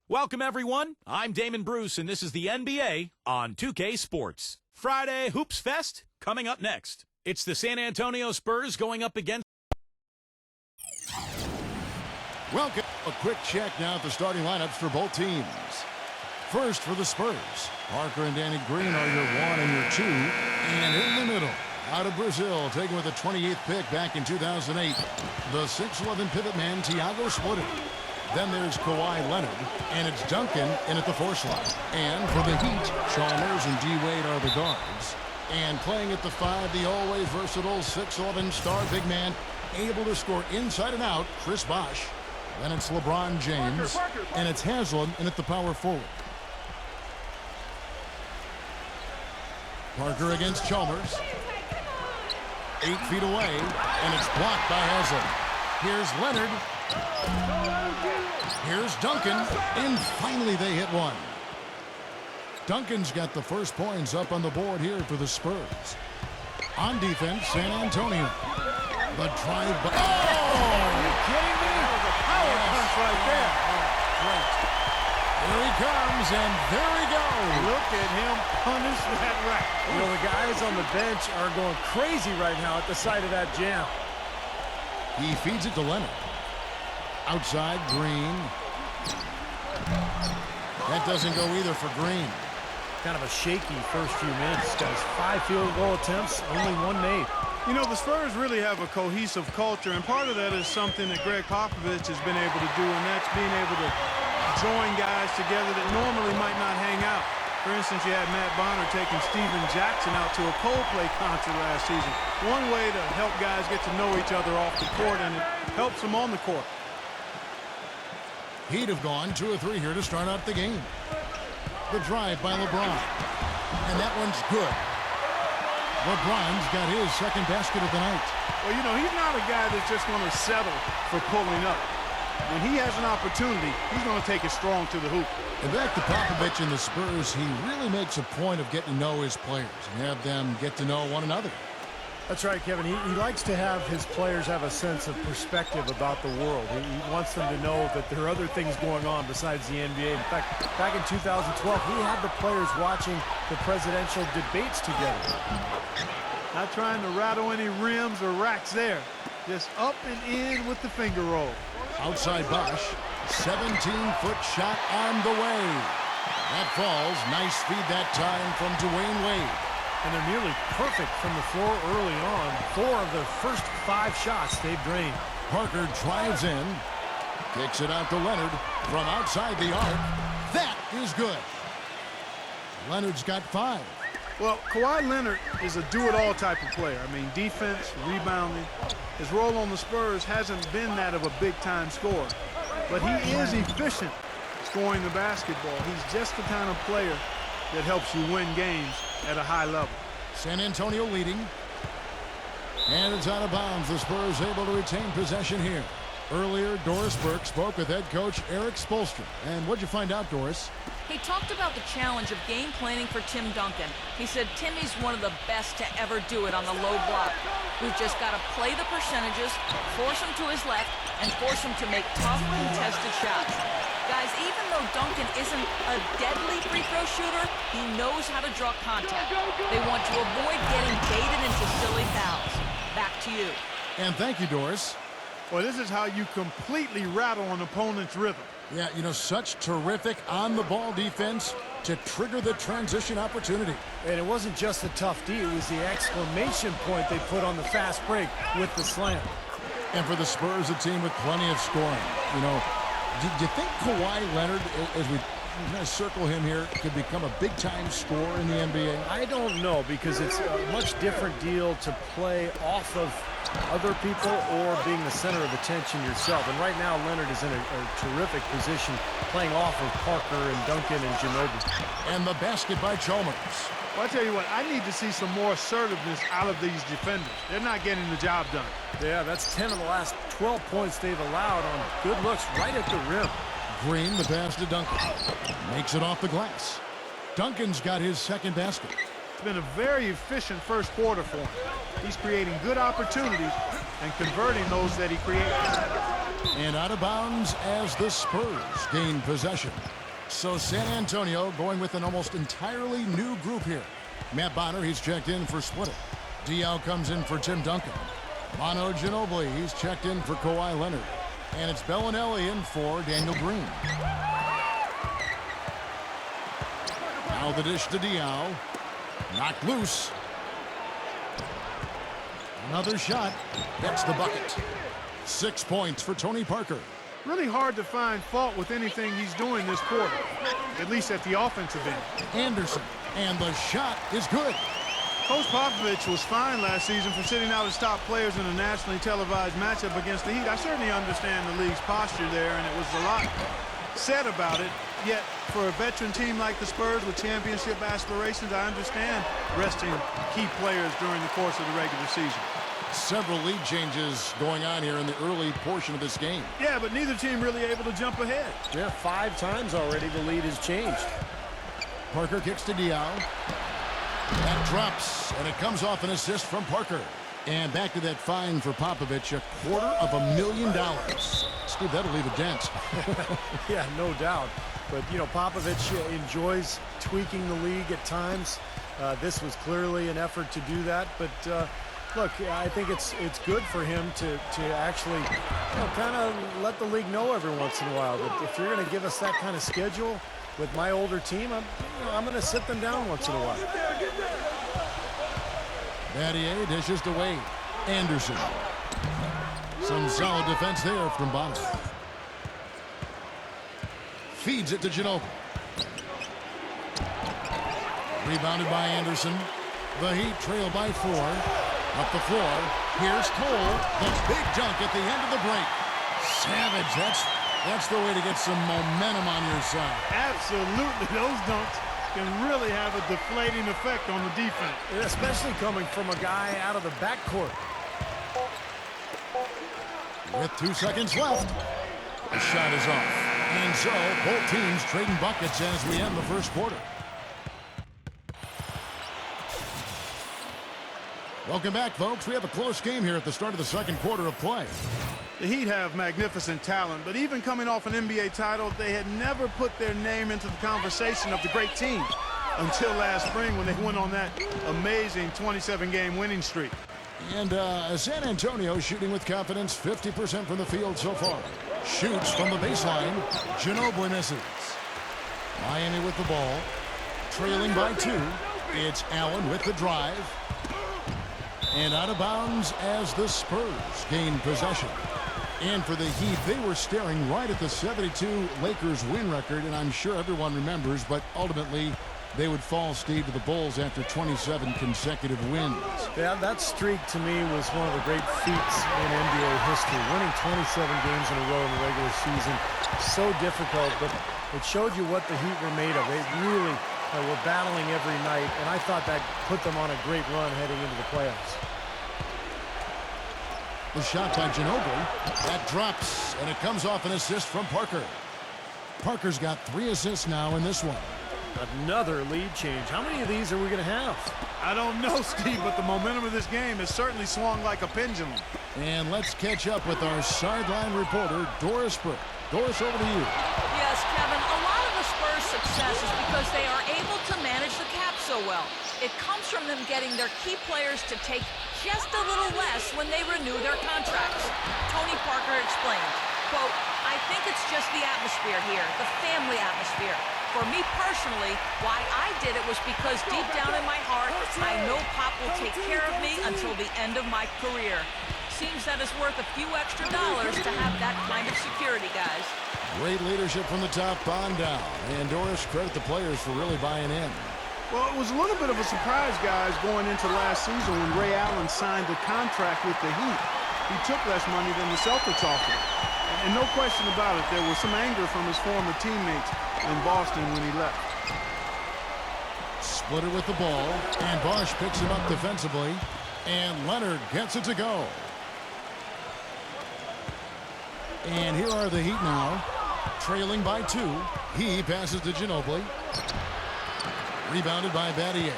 Welcome, everyone. I'm Damon Bruce, and this is the NBA on 2K Sports. Friday Hoops Fest coming up next. It's the San Antonio Spurs going up against... Welcome. A quick check now at the starting lineups for both teams. First for the Spurs, Parker and Danny Green are your 1 and your 2. And in the middle, out of Brazil, taken with the 28th pick back in 2008, the 6'11 pivot man, Thiago Splitter. Then there's Kawhi Leonard, and it's Duncan in at the 4 slot. And for the Heat, Chalmers and D-Wade are the guards. And playing at the 5, the always versatile 6'11 star big man, able to score inside and out, Chris Bosh. Then it's LeBron James, and it's Haslam in at the power forward. Parker against Chalmers. 8 feet away, and it's blocked by Haslam. Here's Leonard. Here's Duncan, and finally they hit one. Duncan's got the first points up on the board here for the Spurs. On defense, San Antonio. The drive by... Oh! Are you kidding me? That was a power punch right there. Great. Here he comes, and there we go. Look at him punish that rack. You know, the guys on the bench are going crazy right now at the sight of that jam. He feeds it to Leonard. Outside, Green. That doesn't go either for Green. Kind of a shaky first few minutes. Got his 5 field goal attempts, only 1 made. You know, the Spurs really have a cohesive culture, and part of that is something that Greg Popovich has been able to do, and that's being able to join guys together that normally might not hang out. For instance, you had Matt Bonner taking Steven Jackson out to a Coldplay concert last season. One way to help guys get to know each other off the court, and it helps them on the court. He'd have gone 2 or 3 here to start out the game. The drive by LeBron. And that one's good. LeBron's got his second basket of the night. Well, you know, he's not a guy that's just going to settle for pulling up. When he has an opportunity, he's going to take it strong to the hoop. And back to Popovich and the Spurs, he really makes a point of getting to know his players and have them get to know one another. That's right, Kevin. He likes to have his players have a sense of perspective about the world. He wants them to know that there are other things going on besides the NBA. In fact, back in 2012, he had the players watching the presidential debates together. Not trying to rattle any rims or racks there. Just up and in with the finger roll. Outside Bosh. 17-foot shot on the way. That falls. Nice feed that time from Dwayne Wade. And they're nearly perfect from the floor early on. 4 of their first 5 shots they've drained. Parker drives in. Kicks it out to Leonard from outside the arc. That is good. Leonard's got 5. Well, Kawhi Leonard is a do-it-all type of player. I mean, defense, rebounding. His role on the Spurs hasn't been that of a big-time scorer. But he is efficient scoring the basketball. He's just the kind of player that helps you win games at a high level. San Antonio leading. And it's out of bounds. The Spurs able to retain possession here. Earlier, Doris Burke spoke with head coach Eric Spoelstra. And what'd you find out, Doris? He talked about the challenge of game planning for Tim Duncan. He said Timmy's one of the best to ever do it on the low block. We've just got to play the percentages, force him to his left, and force him to make tough, contested shots. Guys, even though Duncan isn't a deadly free throw shooter, he knows how to draw contact. They want to avoid getting baited into silly fouls. Back to you. And thank you, Doris. Well, this is how you completely rattle an opponent's rhythm. Yeah, you know, such terrific on-the-ball defense to trigger the transition opportunity. And it wasn't just the tough D, it was the exclamation point they put on the fast break with the slam. And for the Spurs, a team with plenty of scoring. You know, do you think Kawhi Leonard, as we circle him here, could become a big-time scorer in the NBA? I don't know, because it's a much different deal to play off of other people or being the center of attention yourself. And right now, Leonard is in a terrific position playing off of Parker and Duncan and Ginobili. And the basket by Chalmers. Well, I tell you what, I need to see some more assertiveness out of these defenders. They're not getting the job done. Yeah, that's 10 of the last 12 points they've allowed on good looks right at the rim. Green, the pass to Duncan. Makes it off the glass. Duncan's got his second basket. It's been a very efficient first quarter for him. He's creating good opportunities and converting those that he creates. And out of bounds as the Spurs gain possession. So San Antonio going with an almost entirely new group here. Matt Bonner, he's checked in for Splitter. Diaw comes in for Tim Duncan. Manu Ginobili, he's checked in for Kawhi Leonard. And it's Bellinelli in for Daniel Green. Now the dish to Diaw. Knocked loose. Another shot. That's the bucket. 6 points for Tony Parker. Really hard to find fault with anything he's doing this quarter, at least at the offensive end. Anderson. And the shot is good. Coach Popovich was fined last season for sitting out his top players in a nationally televised matchup against the Heat. I certainly understand the league's posture there, and it was a lot said about it. Yet, for a veteran team like the Spurs with championship aspirations, I understand resting key players during the course of the regular season. Several lead changes going on here in the early portion of this game. Yeah, but neither team really able to jump ahead. Yeah, 5 times already the lead has changed. Parker kicks to Diaw. That drops, and it comes off an assist from Parker. And back to that fine for Popovich, $250,000. Steve, that'll leave a dent. Yeah, no doubt. But, you know, Popovich enjoys tweaking the league at times. This was clearly an effort to do that. But, look, I think it's good for him to actually, you know, kind of let the league know every once in a while that if you're going to give us that kind of schedule with my older team, I'm going to sit them down once in a while. Battier dishes to Wade. Anderson. Some solid defense there from Bonner. Feeds it to Ginobili. Rebounded by Anderson. The Heat trail by 4. Up the floor. Here's Cole. The big dunk at the end of the break. Savage. That's the way to get some momentum on your side. Absolutely. Those dunks can really have a deflating effect on the defense. Especially coming from a guy out of the backcourt. With 2 seconds left, the shot is off. And so, both teams trading buckets as we end the first quarter. Welcome back, folks. We have a close game here at the start of the second quarter of play. The Heat have magnificent talent, but even coming off an NBA title, they had never put their name into the conversation of the great teams until last spring when they went on that amazing 27-game winning streak. And San Antonio shooting with confidence, 50% from the field so far. Shoots from the baseline. Ginobili misses. Miami with the ball. Trailing by 2. It's Allen with the drive. And out of bounds as the Spurs gain possession. And for the Heat, they were staring right at the 72 Lakers win record, and I'm sure everyone remembers, but ultimately they would fall, Steve, to the Bulls after 27 consecutive wins. Yeah, that streak to me was one of the great feats in NBA history. Winning 27 games in a row in the regular season, so difficult, but it showed you what the Heat were made of. They really were battling every night, and I thought that put them on a great run heading into the playoffs. The shot by Ginobili. That drops, and it comes off an assist from Parker. Parker's got 3 assists now in this one. Another lead change. How many of these are we going to have? I don't know, Steve, but the momentum of this game has certainly swung like a pendulum. And let's catch up with our sideline reporter, Doris Burke. Doris, over to you. Yes, Kevin, a lot of the Spurs' success is because they are able to manage the cap so well. It comes from them getting their key players to take just a little less when they renew their contracts. Tony Parker explained, quote, I think it's just the atmosphere here, the family atmosphere. For me personally, why I did it was because deep down in my heart, I know Pop will take care of me until the end of my career. Seems that it's worth a few extra dollars to have that kind of security, guys. Great leadership from the top on down. And Doris, credit the players for really buying in. Well, it was a little bit of a surprise, guys, going into last season when Ray Allen signed a contract with the Heat. He took less money than the Celtics offered. And no question about it, there was some anger from his former teammates in Boston when he left. Splitter with the ball, and Bosh picks him up defensively, and Leonard gets it to go. And here are the Heat now, trailing by 2. He passes to Ginobili. Rebounded by Battier.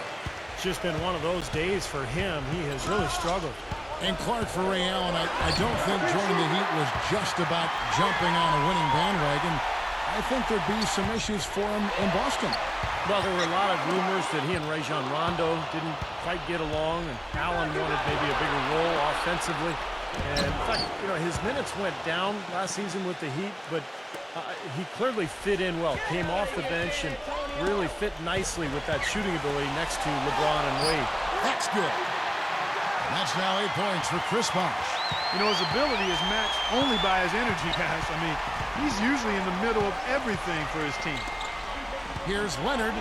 It's just been one of those days for him. He has really struggled. And Clark for Ray Allen, I don't think joining the Heat was just about jumping on a winning bandwagon. I think there'd be some issues for him in Boston. Well, there were a lot of rumors that he and Rajon Rondo didn't quite get along, and Allen wanted maybe a bigger role offensively. And in fact, you know, his minutes went down last season with the Heat, but he clearly fit in well. Came off the bench and really fit nicely with that shooting ability next to LeBron and Wade. That's good. That's now 8 points for Chris Bosh. You know, his ability is matched only by his energy, guys. I mean, he's usually in the middle of everything for his team. Here's Leonard.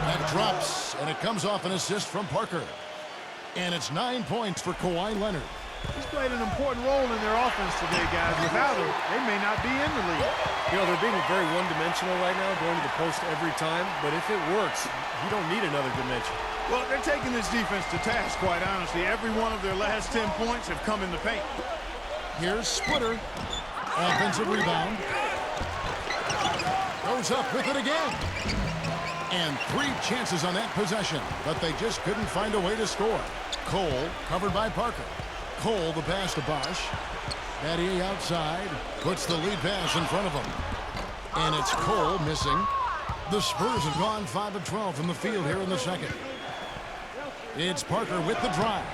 That drops, and it comes off an assist from Parker. And it's 9 points for Kawhi Leonard. He's played an important role in their offense today, guys. Without him, they may not be in the league. You know, they're being very one-dimensional right now, going to the post every time. But if it works, you don't need another dimension. Well, they're taking this defense to task, quite honestly. Every one of their last 10 points have come in the paint. Here's Splitter. Offensive rebound. Goes up with it again. And 3 chances on that possession, but they just couldn't find a way to score. Cole covered by Parker. Cole the pass to Bosh. Battier outside. Puts the lead pass in front of him. And it's Cole missing. The Spurs have gone 5 of 12 from the field here in the second. It's Parker with the drive.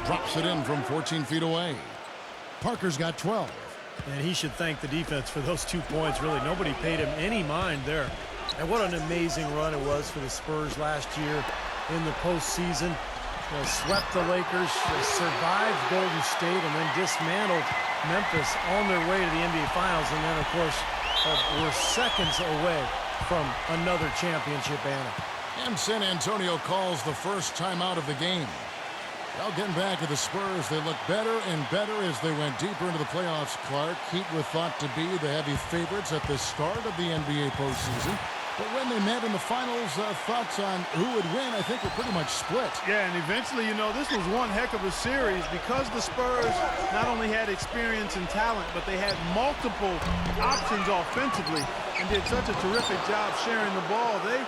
Drops it in from 14 feet away. Parker's got 12. And he should thank the defense for those 2 points. Really, nobody paid him any mind there. And what an amazing run it was for the Spurs last year in the postseason. They swept the Lakers, survived Golden State, and then dismantled Memphis on their way to the NBA Finals. And then, of course, we're seconds away from another championship banner. And San Antonio calls the first timeout of the game. Well, getting back to the Spurs, they look better and better as they went deeper into the playoffs, Clark. Heat were thought to be the heavy favorites at the start of the NBA postseason. But when they met in the finals, thoughts on who would win, I think, were pretty much split. Yeah, and eventually, you know, this was one heck of a series because the Spurs not only had experience and talent, but they had multiple options offensively and did such a terrific job sharing the ball. They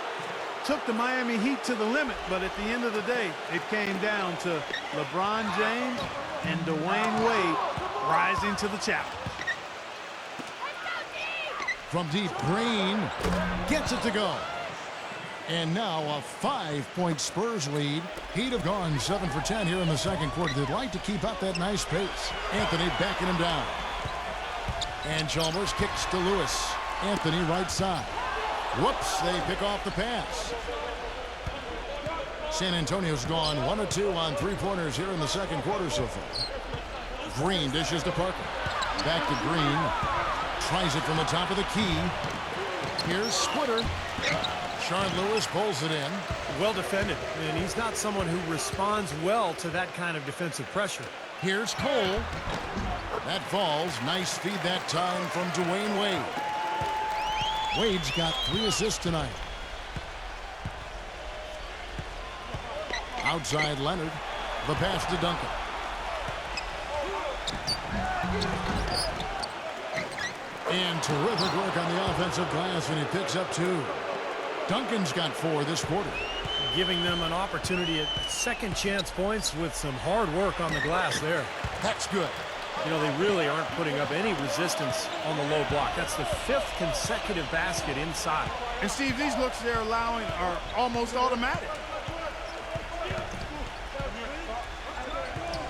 took the Miami Heat to the limit, but at the end of the day, it came down to LeBron James and Dwayne Wade rising to the challenge. From deep, Green gets it to go. And now a 5-point Spurs lead. Heat have gone 7 for 10 here in the second quarter. They'd like to keep up that nice pace. Anthony backing him down. And Chalmers kicks to Lewis. Anthony right side. Whoops, they pick off the pass. San Antonio's gone 1 of 2 on 3-pointers here in the second quarter so far. Green dishes to Parker. Back to Green. Tries it from the top of the key. Here's Splitter. Sean Lewis pulls it in. Well defended, and he's not someone who responds well to that kind of defensive pressure. Here's Cole. That falls. Nice feed that time from Dwayne Wade. Wade's got 3 assists tonight. Outside Leonard. The pass to Duncan. And terrific work on the offensive glass, and he picks up 2. Duncan's got 4 this quarter. Giving them an opportunity at second chance points with some hard work on the glass there. That's good. You know, they really aren't putting up any resistance on the low block. That's the 5th consecutive basket inside. And Steve, these looks they're allowing are almost automatic.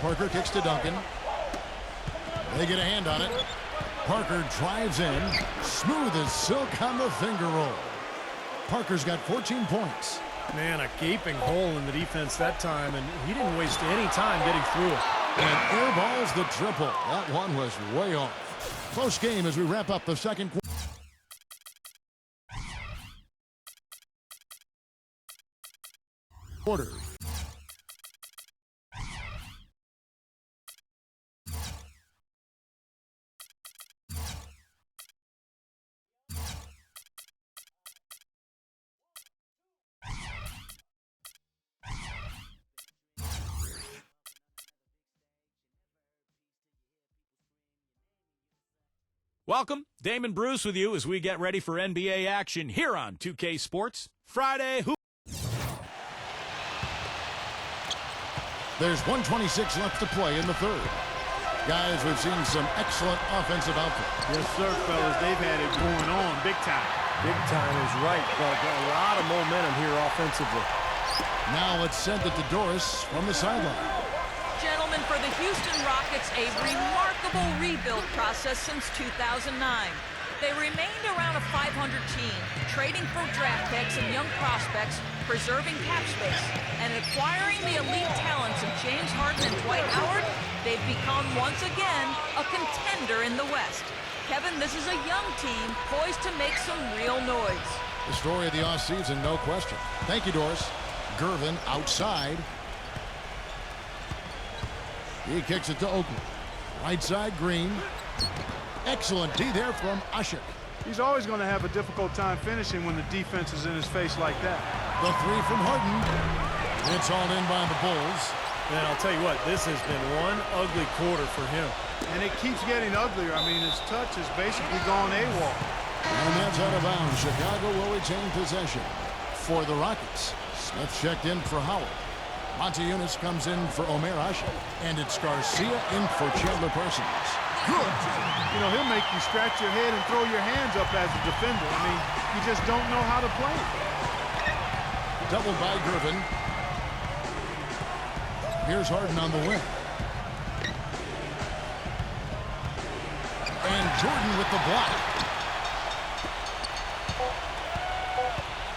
Parker kicks to Duncan. They get a hand on it. Parker drives in. Smooth as silk on the finger roll. Parker's got 14 points. Man, a gaping hole in the defense that time, and he didn't waste any time getting through it. And airballs the triple. That one was way off. Close game as we wrap up the second quarter. Welcome, Damon Bruce with you as we get ready for NBA action here on 2K Sports. Friday Hoop. There's 1:26 left to play in the third. Guys, we've seen some excellent offensive output. Yes, sir, fellas. They've had it going on big time. Big time is right, but a lot of momentum here offensively. Now let's send it to Doris from the sideline. Gentlemen, for the Houston Rockets, a remarkable rebuild process since 2009. They remained around a 500 team, trading for draft picks and young prospects, preserving cap space, and acquiring the elite talents of James Harden and Dwight Howard. They've become, once again, a contender in the West. Kevin, this is a young team poised to make some real noise. The story of the offseason, no question. Thank you, Doris. Gervin outside. He kicks it to Oakland. Right side, Green. Excellent D there from Ashik. He's always going to have a difficult time finishing when the defense is in his face like that. The three from Harden. It's all in by the Bulls. And I'll tell you what, this has been one ugly quarter for him. And it keeps getting uglier. I mean, his touch has basically gone AWOL. And that's out of bounds. Chicago will retain possession for the Rockets. Smith checked in for Howard. Montejunas comes in for Omer Ashik. And it's Garcia in for Chandler Parsons. Good. You know, he'll make you scratch your head and throw your hands up as a defender. I mean, you just don't know how to play it. Doubled by Gervin. Here's Harden on the wing. And Jordan with the block.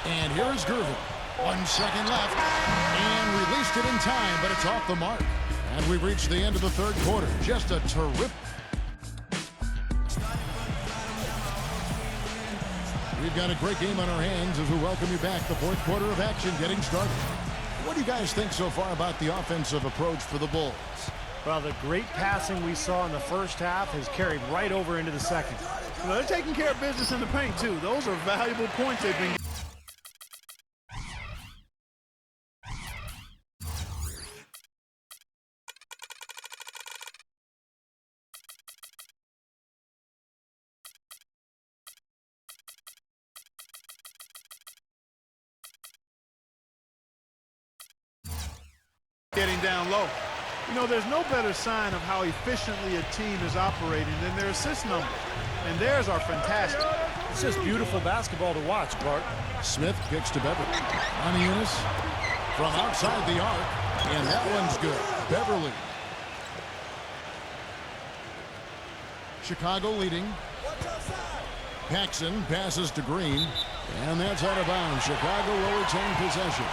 And here's Gervin. 1 second left. And released it in time, but it's off the mark. And we've reached the end of the third quarter. Just a terrific. We've got a great game on our hands as we welcome you back. The fourth quarter of action getting started. What do you guys think so far about the offensive approach for the Bulls? Well, the great passing we saw in the first half has carried right over into the second. You know, they're taking care of business in the paint, too. Those are valuable points they've been. Getting down low. You know, there's no better sign of how efficiently a team is operating than their assist numbers. And theirs are fantastic. It's just beautiful basketball to watch, Clark. Smith kicks to Beverly. Montejunas from outside the arc. And that one's good. Beverly. Chicago leading. Paxson passes to Green. And that's out of bounds. Chicago will retain possession.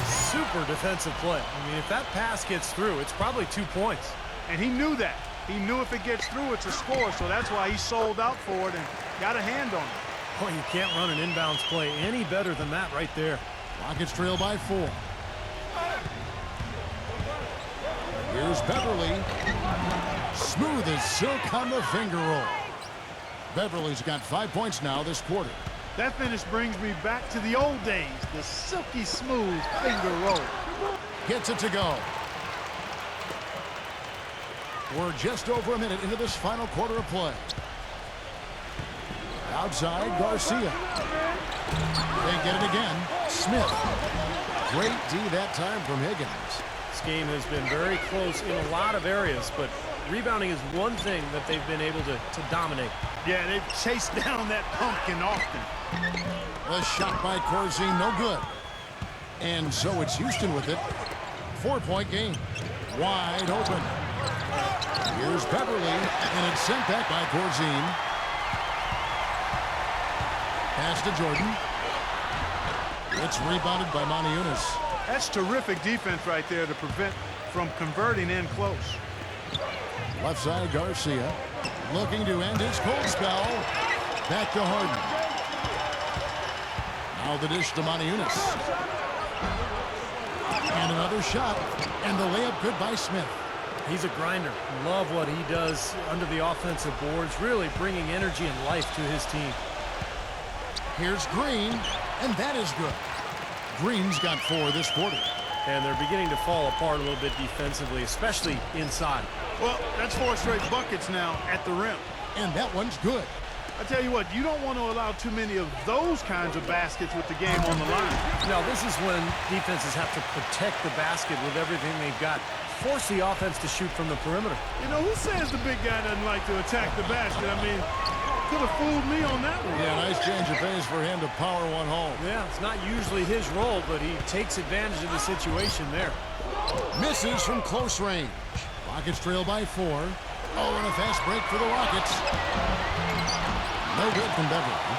Super defensive play. I mean, if that pass gets through, it's probably 2 points. And he knew that. He knew if it gets through, it's a score. So that's why he sold out for it and got a hand on it. Boy, you can't run an inbounds play any better than that right there. Rockets trail by 4. Here's Beverly. Smooth as silk on the finger roll. Beverly's got 5 points now this quarter. That finish brings me back to the old days, the silky smooth finger roll. Gets it to go. We're just over a minute into this final quarter of play. Outside, Garcia. They get it again. Smith. Great D that time from Higgins. This game has been very close in a lot of areas, but rebounding is one thing that they've been able to dominate. Yeah, they've chased down that pumpkin often. A shot by Corzine, no good. And so it's Houston with it. 4-point game. Wide open. Here's Beverly, and it's sent back by Corzine. Pass to Jordan. It's rebounded by Montejunas. That's terrific defense right there to prevent from converting in close. Left side, Garcia. Looking to end his cold spell. Back to Harden. Now the dish to Montejunas. And another shot. And the layup good by Smith. He's a grinder. Love what he does under the offensive boards, really bringing energy and life to his team. Here's Green, and that is good. Green's got 4 this quarter. And they're beginning to fall apart a little bit defensively, especially inside. Well, that's 4 straight buckets now at the rim. And that one's good. I tell you what, you don't want to allow too many of those kinds of baskets with the game on the line. Now, this is when defenses have to protect the basket with everything they've got. force the offense to shoot from the perimeter. You know, who says the big guy doesn't like to attack the basket? I mean, could have fooled me on that one. Yeah, nice change of pace for him to power one home. Yeah, it's not usually his role, but he takes advantage of the situation there. Misses from close range. Rockets trail by 4. Oh, and a fast break for the Rockets. No good from Beverly.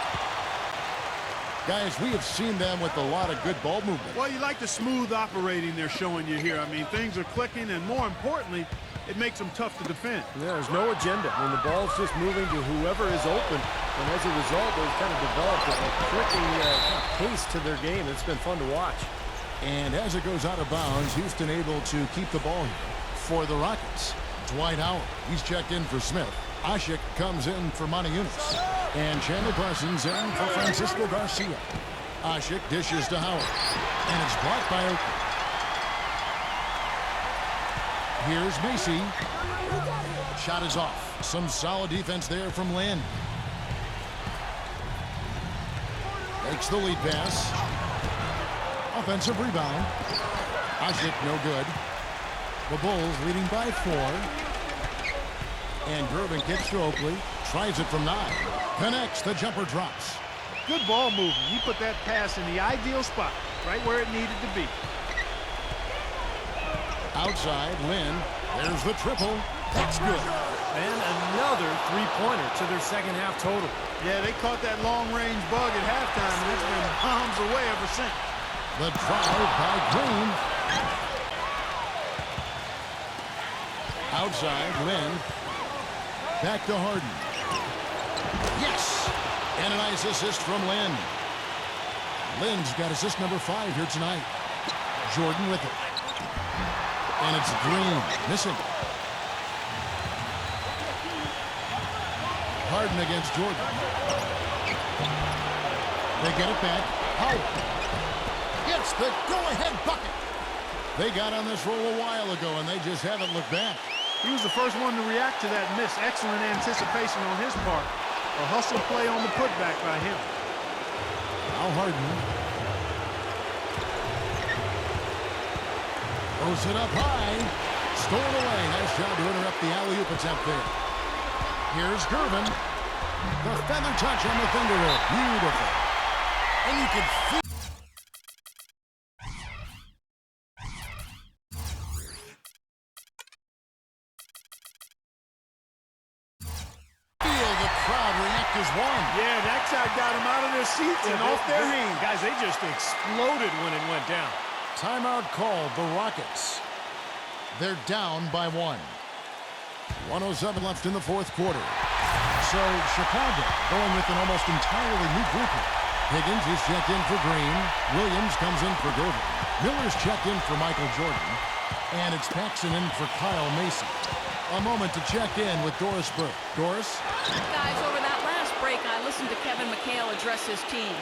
Guys, we have seen them with a lot of good ball movement. Well, you like the smooth operating they're showing you here. I mean, things are clicking, and more importantly, it makes them tough to defend. Yeah, there's no agenda. I mean, the ball's just moving to whoever is open, and as a result, they've kind of developed a clicking pace to their game. It's been fun to watch. And as it goes out of bounds, Houston able to keep the ball here for the Rockets. Dwight Howard, he's checked in for Smith. Ashik comes in for Monty Eunice. And Chandler Parsons in for Francisco Garcia. Ashik dishes to Howard. And it's blocked by Oakley. Here's Macy. Shot is off. Some solid defense there from Lynn. Makes the lead pass. Offensive rebound. Ashik no good. The Bulls leading by 4. And Gervin kicks to Oakley. Tries it from 9. Connects. The jumper drops. Good ball movement. He put that pass in the ideal spot, right where it needed to be. Outside, Lynn. There's the triple. That's good. And another three-pointer to their second half total. Yeah, they caught that long-range bug at halftime, and it's been bombs away ever since. The drive by Green. Outside, Lynn. Back to Harden. Yes! And a nice assist from Lynn. Lynn's got assist number 5 here tonight. Jordan with it. And it's Green missing. Harden against Jordan. They get it back. Howard. It's the go-ahead bucket. They got on this roll a while ago, and they just haven't looked back. He was the first one to react to that miss. Excellent anticipation on his part. A hustle play on the putback by him. Now Harden. Throws it up high. Stolen away. Nice job to interrupt the alley-oop attempt there. Here's Gervin. The feather touch on the finger roll. Beautiful. And you can feel the crowd react as one. Yeah, that shot got them out of their seats and off their hands. Guys, they just exploded when it went down. Timeout called the Rockets. They're down by 1. 1:07 left in the fourth quarter. So Chicago going with an almost entirely new group here. Higgins is checked in for Green. Williams comes in for Gervin. Miller's checked in for Michael Jordan. And it's Paxson in for Kyle Macy. A moment to check in with Doris Burke. Doris? Guys, over that last break, I listened to Kevin McHale address his team.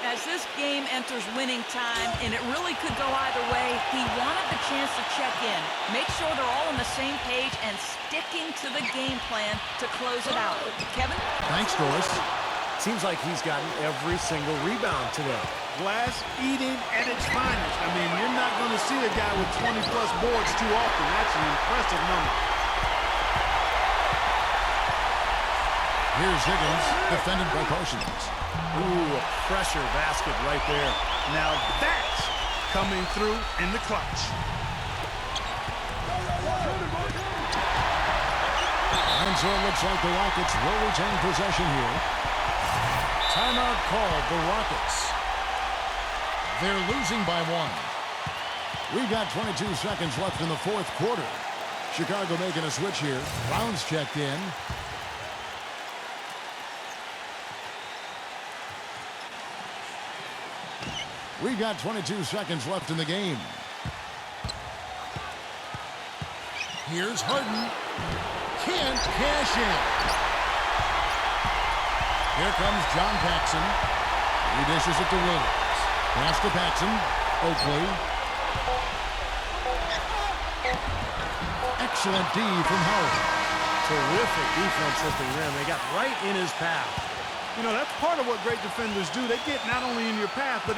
As this game enters winning time, and it really could go either way, he wanted the chance to check in, make sure they're all on the same page, and sticking to the game plan to close it out. Kevin? Thanks, Doris. Seems like he's gotten every single rebound today. Glass eating at its finest. I mean, you're not going to see a guy with 20-plus boards too often. That's an impressive number. Here's Higgins, defended by Parsons. Ooh, a pressure basket right there. Now that's coming through in the clutch. And so it looks like the Rockets will retain possession here. Timeout called the Rockets. They're losing by 1. We've got 22 seconds left in the fourth quarter. Chicago making a switch here. Brown's checked in. We've got 22 seconds left in the game. Here's Harden. Can't cash in. Here comes John Paxson. He dishes it to Williams. Pass to Paxson. Oakley. Excellent D from Howard. Terrific defense at the rim. They got right in his path. You know, that's part of what great defenders do. They get not only in your path, but